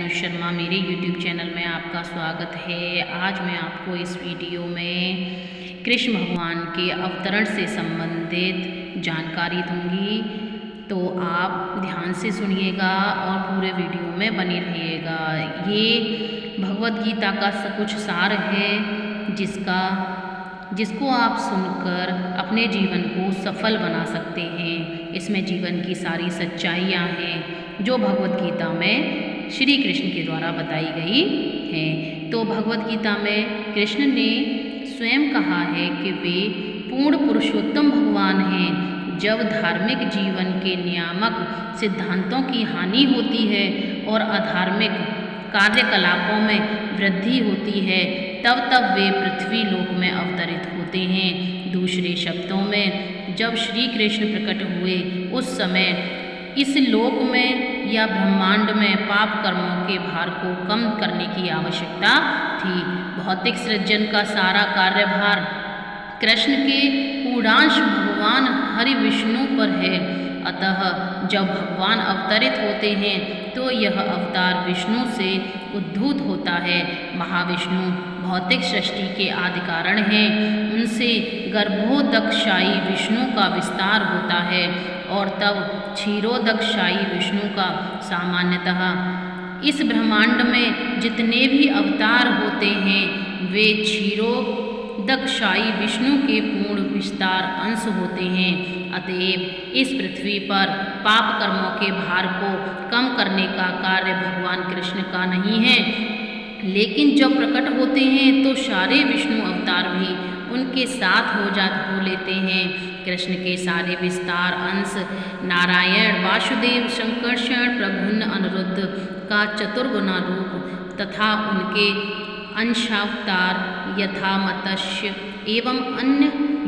अनुज शर्मा, मेरे YouTube channel में आपका स्वागत है। आज मैं आपको इस वीडियो में कृष्ण भगवान के अवतरण से संबंधित जानकारी दूंगी, तो आप ध्यान से सुनिएगा और पूरे वीडियो में बने रहिएगा। ये भगवद गीता का कुछ सार है जिसको आप सुनकर अपने जीवन को सफल बना सकते हैं। इसमें जीवन की सारी सच्चाइयाँ हैं जो भगवद गीता में श्री कृष्ण के द्वारा बताई गई हैं। तो भगवद गीता में कृष्ण ने स्वयं कहा है कि वे पूर्ण पुरुषोत्तम भगवान हैं। जब धार्मिक जीवन के नियामक सिद्धांतों की हानि होती है और अधार्मिक कार्यकलापों में वृद्धि होती है, तब वे पृथ्वी लोक में अवतरित होते हैं। दूसरे शब्दों में, जब श्री कृष्ण प्रकट हुए उस समय इस लोक में या ब्रह्मांड में पाप कर्मों के भार को कम करने की आवश्यकता थी। भौतिक सृजन का सारा कार्यभार कृष्ण के पूर्णांश भगवान हरि विष्णु पर है। अतः जब भगवान अवतरित होते हैं तो यह अवतार विष्णु से उद्भूत होता है। महाविष्णु भौतिक सृष्टि के आदि कारण हैं। उनसे गर्भोदकशायी विष्णु का विस्तार होता है और तब क्षीरोदकशायी विष्णु का सामान्यतः इस ब्रह्मांड में जितने भी अवतार होते हैं वे क्षीरोदकशायी विष्णु के पूर्ण विस्तार अंश होते हैं। अतएव इस पृथ्वी पर पाप कर्मों के भार को कम करने का कार्य भगवान कृष्ण का नहीं है, लेकिन जब प्रकट होते हैं तो सारे विष्णु अवतार भी उनके साथ हो लेते हैं। कृष्ण के सारे विस्तार अंश नारायण, वासुदेव, संकर्षण, प्रद्युम्न, अनिरुद्ध का चतुर्गुणा रूप तथा उनके अंशावतार यथा मत्स्य एवं अन्य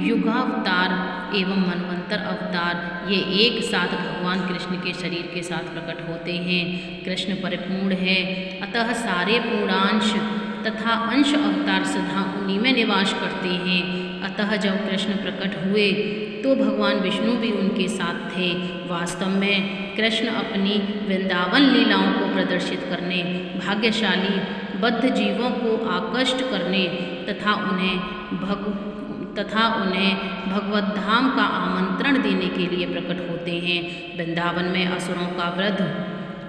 युगावतार एवं मनवंतर अवतार ये एक साथ भगवान कृष्ण के शरीर के साथ प्रकट होते हैं। कृष्ण परिपूर्ण है, अतः सारे पूर्णांश तथा अंश अवतार सदा उन्हीं में निवास करते हैं। अतः जब कृष्ण प्रकट हुए तो भगवान विष्णु भी उनके साथ थे। वास्तव में कृष्ण अपनी वृंदावन लीलाओं को प्रदर्शित करने, भाग्यशाली बद्ध जीवों को आकृष्ट करने तथा उन्हें भगवत धाम का आमंत्रण देने के लिए प्रकट होते हैं। वृंदावन में असुरों का वध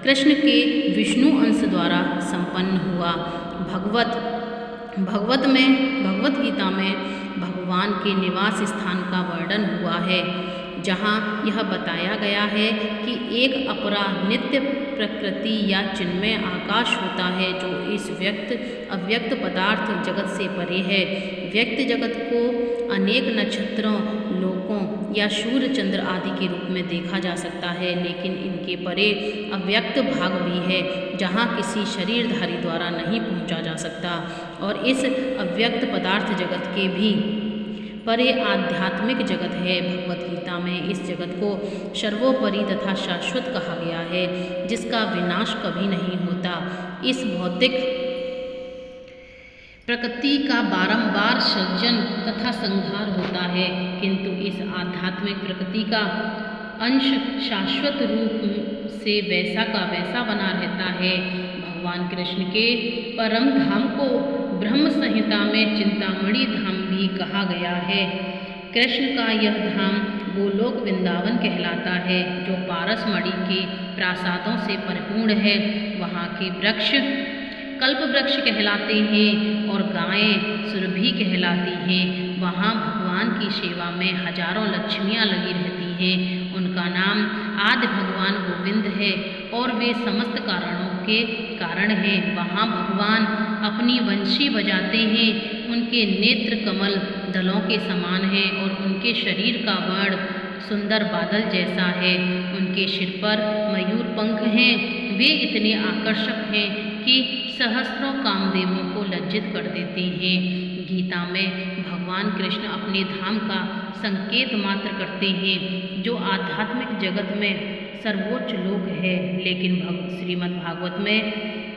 कृष्ण के विष्णु अंश द्वारा संपन्न हुआ। भगवत गीता में भगवान के निवास स्थान का वर्णन हुआ है, जहाँ यह बताया गया है कि एक अपरा नित्य प्रकृति या चिन्मय आकाश होता है जो इस अव्यक्त पदार्थ जगत से परे है। व्यक्त जगत को अनेक नक्षत्रों, लोकों या सूर्य चंद्र आदि के रूप में देखा जा सकता है, लेकिन इनके परे अव्यक्त भाग भी है जहाँ किसी शरीरधारी द्वारा नहीं पहुँचा जा सकता। और इस अव्यक्त पदार्थ जगत के भी परे आध्यात्मिक जगत है। भगवद गीता में इस जगत को सर्वोपरि तथा शाश्वत कहा गया है, जिसका विनाश कभी नहीं होता। इस भौतिक प्रकृति का बारंबार सृजन तथा संहार होता है, किंतु इस आध्यात्मिक प्रकृति का अंश शाश्वत रूप से वैसा का वैसा बना रहता है। भगवान कृष्ण के परम धाम को ब्रह्म संहिता में चिंतामणि धाम भी कहा गया है। कृष्ण का यह धाम गोलोक वृंदावन कहलाता है, जो पारसमणि के प्रासादों से परिपूर्ण है। वहाँ के वृक्ष कल्प वृक्ष कहलाते हैं और गायें सुरभि कहलाती हैं। वहाँ भगवान की सेवा में हजारों लक्ष्मियाँ लगी रहती हैं। उनका नाम आदि भगवान गोविंद है और वे समस्त कारणों के कारण हैं। वहाँ भगवान अपनी वंशी बजाते हैं। उनके नेत्र कमल दलों के समान हैं और उनके शरीर का वर्ण सुंदर बादल जैसा है। उनके सिर पर मयूर पंख हैं। वे इतने आकर्षक हैं कि सहस्रों कामदेवों को लज्जित कर देते हैं। गीता में भगवान कृष्ण अपने धाम का संकेत मात्र करते हैं, जो आध्यात्मिक जगत में सर्वोच्च लोक है, लेकिन श्रीमद् भागवत में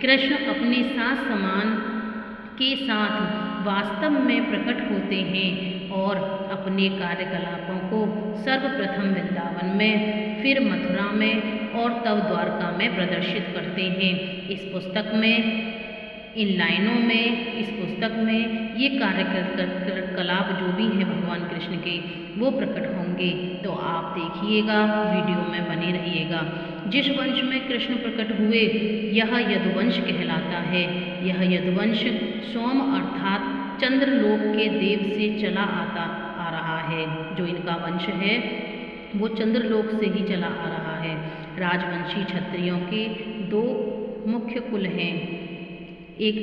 कृष्ण अपने साथ समान के साथ वास्तव में प्रकट होते हैं और अपने कार्यकलापों को सर्वप्रथम वृंदावन में, फिर मथुरा में और तब द्वारका में प्रदर्शित करते हैं। इस पुस्तक में, इन लाइनों में, इस पुस्तक में ये कार्यकलाप जो भी है भगवान कृष्ण के वो प्रकट होंगे। तो आप देखिएगा, वीडियो में बने रहिएगा। जिस वंश में कृष्ण प्रकट हुए यह यदुवंश कहलाता है। यह यदुवंश सोम अर्थात चंद्रलोक के देव से चला आ रहा है। जो इनका वंश है वो चंद्रलोक से ही चला आ रहा है। राजवंशी क्षत्रियों के दो मुख्य कुल हैं। एक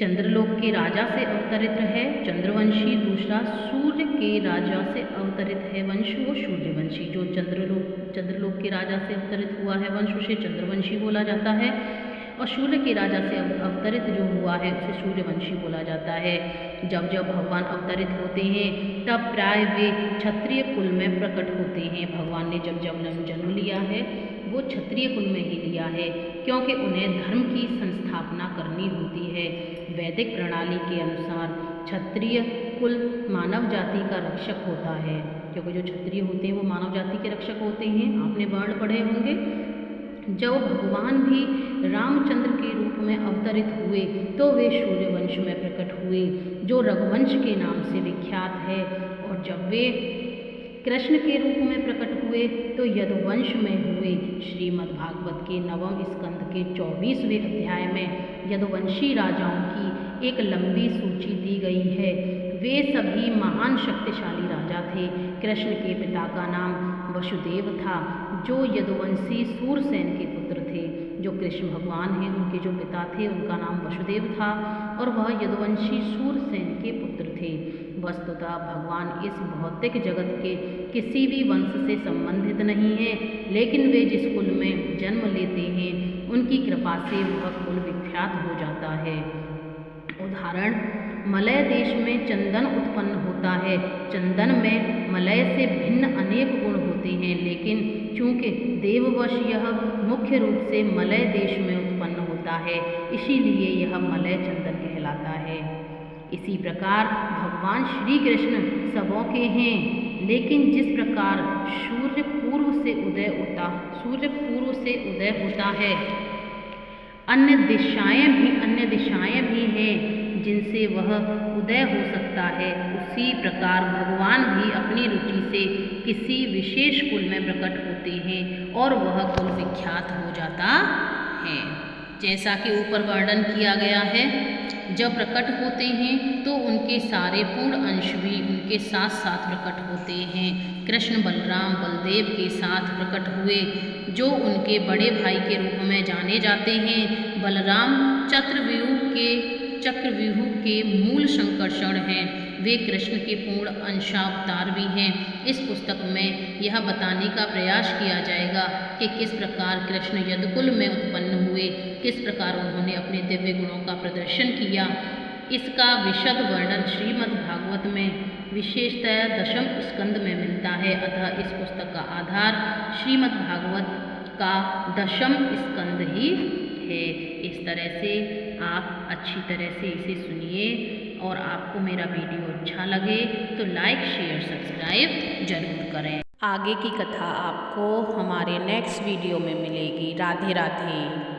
चंद्रलोक के राजा से अवतरित है चंद्रवंशी, दूसरा सूर्य के राजा से अवतरित है वंश वो सूर्यवंशी। जो चंद्रलोक के राजा से अवतरित हुआ है वंश उसे चंद्रवंशी बोला जाता है, और सूर्य के राजा से अवतरित जो हुआ है उसे सूर्यवंशी बोला जाता है। जब जब भगवान अवतरित होते हैं तब प्राय वे क्षत्रिय कुल में प्रकट होते हैं। भगवान ने जब जन्म लिया है वो क्षत्रिय कुल में ही लिया है, क्योंकि उन्हें धर्म की संस्थापना करनी होती है। वैदिक प्रणाली के अनुसार क्षत्रिय कुल मानव जाति का रक्षक होता है, क्योंकि जो क्षत्रिय होते हैं वो मानव जाति के रक्षक होते हैं। आपने वर्ण पढ़े होंगे। जब भगवान भी रामचंद्र के रूप में अवतरित हुए तो वे सूर्यवंश में प्रकट हुए, जो रघुवंश के नाम से विख्यात है। और जब वे कृष्ण के रूप में प्रकट हुए तो यदुवंश में हुए। श्रीमद् भागवत के 9वें स्कंद के 24वें अध्याय में यदुवंशी राजाओं की एक लंबी सूची दी गई है। वे सभी महान शक्तिशाली राजा थे। कृष्ण के पिता का नाम वसुदेव था, जो यदुवंशी सूरसेन के पुत्र थे। जो कृष्ण भगवान हैं उनके जो पिता थे उनका नाम वसुदेव था और वह यदुवंशी सूरसेन के पुत्र थे। वस्तुतः भगवान इस भौतिक जगत के किसी भी वंश से संबंधित नहीं है, लेकिन वे जिस कुल में जन्म लेते हैं उनकी कृपा से वह कुल विख्यात हो जाता है। उदाहरण, मलय देश में चंदन उत्पन्न होता है। चंदन में मलय से भिन्न अनेक गुण होते हैं, लेकिन चूंकि देववश यह मुख्य रूप से मलय देश में उत्पन्न होता है, इसीलिए यह मलय चंदन कहलाता है। इसी प्रकार भगवान श्री कृष्ण सबों के हैं, लेकिन जिस प्रकार सूर्य पूर्व से उदय होता है, अन्य दिशाएं भी हैं जिनसे वह उदय हो सकता है, उसी प्रकार भगवान भी अपनी रुचि से किसी विशेष कुल में प्रकट होते हैं और वह कुल विख्यात हो जाता है। जैसा कि ऊपर वर्णन किया गया है, जब प्रकट होते हैं तो उनके सारे पूर्ण अंश भी उनके साथ साथ प्रकट होते हैं। कृष्ण बलराम बलदेव के साथ प्रकट हुए, जो उनके बड़े भाई के रूप में जाने जाते हैं। बलराम चक्रव्यूह के मूल संकर्षण हैं। वे कृष्ण के पूर्ण अंशावतार भी हैं। इस पुस्तक में यह बताने का प्रयास किया जाएगा कि किस प्रकार कृष्ण यदुकुल में उत्पन्न हुए, किस प्रकार उन्होंने अपने दिव्य गुणों का प्रदर्शन किया। इसका विशद वर्णन श्रीमद् भागवत में विशेषतः 10वें स्कंद में मिलता है। अतः इस पुस्तक का आधार श्रीमद् भागवत का 10वां स्कंद ही है। इस तरह से आप अच्छी तरह से इसे सुनिए, और आपको मेरा वीडियो अच्छा लगे तो लाइक शेयर सब्सक्राइब जरूर करें। आगे की कथा आपको हमारे नेक्स्ट वीडियो में मिलेगी। राधे राधे।